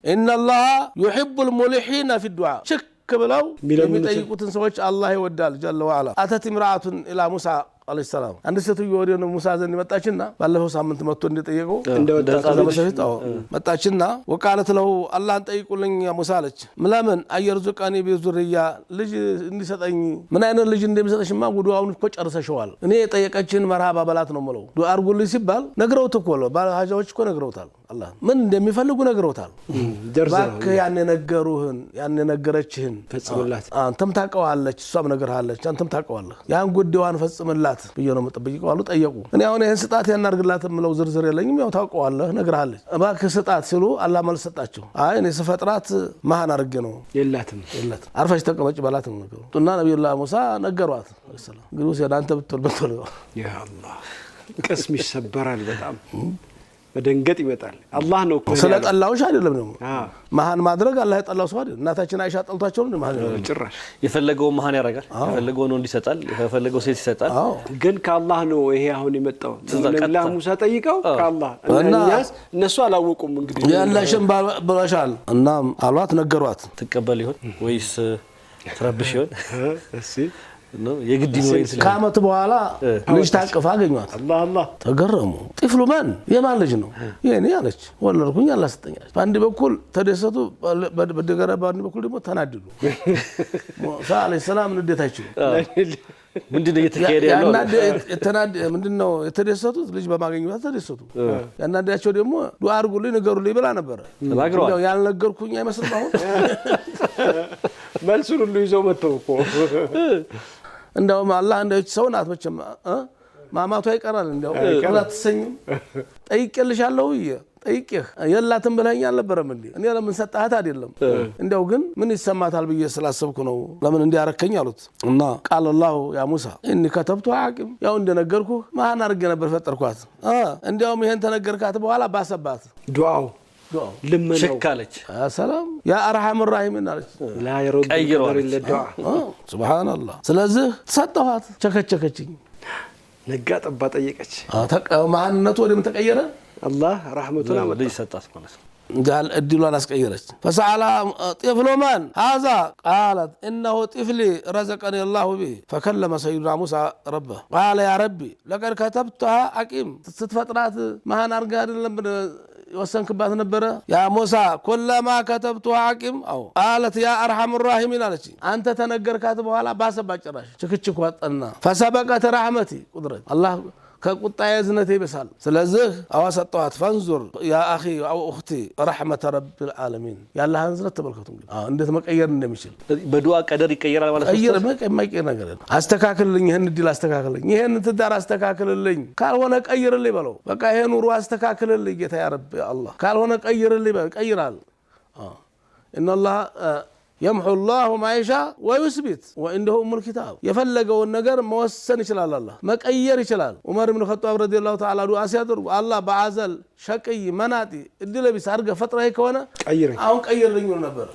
إن الله يحب الملحين في الدعاء شك بلو يميطيقوتن سوچ الله يودال جل وعلا أتت امرأة إلى موسى عليه السلام عند ستو يوريو موسى زني مጣችና ባለፈው ሳምንት መጥቶ እንደጠየቀው እንደወጣ መጣችና وقالت له الله እንጠይቁልኝ ሙሳ አለች ለምን አየርዙቃኒ በዙርያ ልጅ እንዲሰጠኝ ምን አይነት ልጅ እንደሚሰጠሽማ ጉዱአውን እኮ ጨርሰሽዋል እኔ የጠየቀችን መርሃባ በላት ነው ማለት ዱአ አርጉልኝ ሲባል ነግረውት እኮ ነው ባለሃጃዎች እኮ ነግረውታል አላህ ምን እንደሚፈልጉ ነግረውታል ባክ ያን ነገሩህን ያን ነገረችህን ፈጽምላት አንተም ታቀዋለች እሷም ነገርሃለች አንተም ታቀዋለህ ያን ጉዳዩን ፈጽምላት በየነው መጠበቂው አሉ ጠየቁ እኔ አሁን ይሄን ስጣት ያናርግላት ምለው ዝርዝር የለኝም ያው ታቀዋለህ ነግርሃለች ባክ ስጣት ሲሉ አላህ መልሰጣቸው አይ እኔ ስፈጥራት ማሃን አርገ ነው የላትም አርፈሽ ተቀመጭ በላት ነው ነገሩ እና ነብዩላህ ሙሳ ነገሯት ሰላም ግሩስ ያንተ ብትል ያ አላህ ቅስም ይሰበራል በጣም በደንገጥ ይመጣል አላህ ነው እኮ ስለጠላውሽ አይደለም ነው ማሃን ማድረግ አላህ የጠላው ሰው አይደል እናታችን አይሻ ጠልቷቸው ነው ማሃን ጭራሽ የፈለገው ማሃን ያረጋል የፈለገው ነው እንዲሰጣል የፈለገው ሴት ይሰጣል ግን ከአላህ ነው ይሄ አሁን የመጣው ነብዩላህ ሙሳ ጠይቀው ከአላህ እነሱ አላወቁም እንግዲህ ያላሽም ብለሻል እና አሏት ነገሯት ተቀበል ይሆን ወይስ ትረብሽ ይሆን እሺ ነው የግድ ነው ካመት በኋላ ልጅ ታቀፋ አገኙት አላህ ተገረሙ ጥፍሉ ማን የማን ልጅ ነው የኔ አለች ወለርኩኝ አላስተኛች ባንዲ በኩል ተደሰቱ በደገራ ባንዲ በኩል ደግሞ ተናደዱ ሙሳ አለይሂ ሰላም ንዴታቸው ምንድነው እየተካሄደ ያለው ምንድነው የተደሰቱት ልጅ በማግኘት ተደሰቱ ያናዳቸው ደግሞ ዱአ አርጉልኝ ነገሩልኝ ብላ ነበር ያው ያልነገርኩኝ አይመስልም አሁን መልሱን ሁሉ ይዘው መጥተው እኮ እንደውም አላህ እንደች ሰው ናት መቼም ማማቷ ይቀራል እንደው ወላትሰኝ ጠይቄልሻለሁ ጠይቄህ የላትም ብለኸኝ አልነበረም እንዴ እኔ ለምን ሰጣሃት አይደለም እንደው ግን ምን ይሰማታል ብዬ ስላሰብኩ ነው ለምን እንዲያረከኝ አሉት እና ቃል አላህ ያ ሙሳ እኒ ከተብቱ አቂም ያው እንደነገርኩ ማን አርገ ነበር ፈጠርኳት እንደውም ይሄን ተነገርካት በኋላ ባሰባት ዱአው لمنو شكالج يا سلام يا ارحم الراحمين لا يرد الدعاء سبحان الله ስለዚህ ተሰጣኋት ቸከቸከችኝ ነጋ ጠባ ጠየቀች ማንነቱ ወደም ተቀየረ الله رحمتنا ወደይ ሰጣት ማለት قال اديلوا ناس ቀየረች فسال طفل من هذا قالت انه طفلي رزقني الله به فكلم سيدنا موسى ربه قال يا ربي لقد كتبتها اقيم ስትፈጥራት ማን አርጋ አይደለም ወሰንክባት ነበር ያ ሙሳ ኩለማ ከተብቱ ሐቂም አው قالت يا ارحم الراحمين አለች አንተ ተነገርካት በኋላ ባሰባጭራሽ ችክችክ ወጣና فسبقت رحمتي قدرت الله ከቁጣዬ ዝነቴ ይበሳል ስለዚህ አዋሰጣት ፈንዙር ያ اخي او اختي رحمه رب العالمين ያላህን ዝነት ተመልከቱ እንዴት መቀየር እንደሚችል በዱአ ቀደር ይቀየራል ማለት ነው ቀየር የማይቀየር ነገር አስተካክልልኝ ይሄን ዲል አስተካክልልኝ ይሄን ትዳር አስተካክልልኝ ካልሆነ ቀይርልኝ በለው በቃ ይሄ ኑሮ አስተካክልልኝ ጌታ ያ ረብ አላህ ካልሆነ ቀይርልኝ ቀይራል ان الله يمحو الله ما يشاء ويثبت وعنده ام الكتاب يفلغون ነገር መወሰን ይችላል አላህ መቀየር ይችላል ዑመር ኢብኑ ኸጣብ ረዲየላሁ ተዓላ ዱአ ሲያደርጉ አላህ በአዘል ሸቀይ መናጢ እድለቢስ አርገ ፈጥረህ ከሆነ አሁን ቀይርልኝ ነበር